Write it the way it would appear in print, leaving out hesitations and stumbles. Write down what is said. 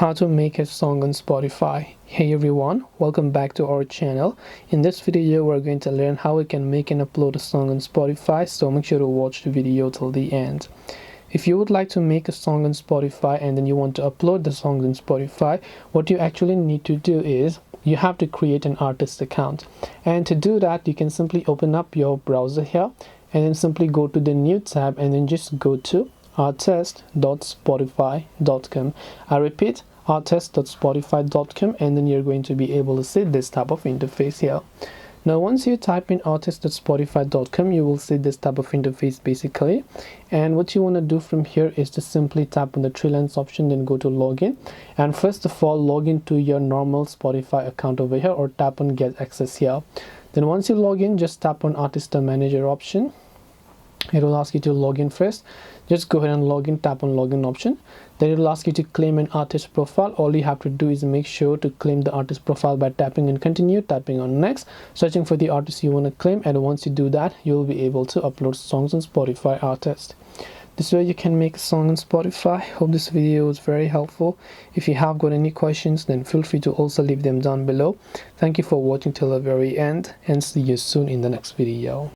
How to make a song on Spotify. Hey everyone, welcome back to our channel. In this video we're going to learn how we can make and upload a song on Spotify, so make sure to watch the video till the end. If you would like to make a song on Spotify and then you want to upload the songs on Spotify, what you actually need to do is you have to create an artist account, and to do that you can simply open up your browser here and then simply go to the new tab and then just go to artist.spotify.com. I repeat, artist.spotify.com, and then you're going to be able to see this type of interface here. Now once you type in artist.spotify.com, you will see this type of interface basically, and what you want to do from here is to simply tap on the three lines option, then go to login, and first of all log into your normal Spotify account over here or tap on get access here. Then once you log in, just tap on artist manager option. It will ask you to log in first. Just go ahead and log in, tap on login option. Then it will ask you to claim an artist profile. All you have to do is make sure to claim the artist profile by tapping on continue, tapping on next, searching for the artist you want to claim, and once you do that you will be able to upload songs on Spotify Artist. This way you can make a song on Spotify. Hope this video was very helpful. If you have got any questions, then feel free to also leave them down below. Thank you for watching till the very end, and see you soon in the next video.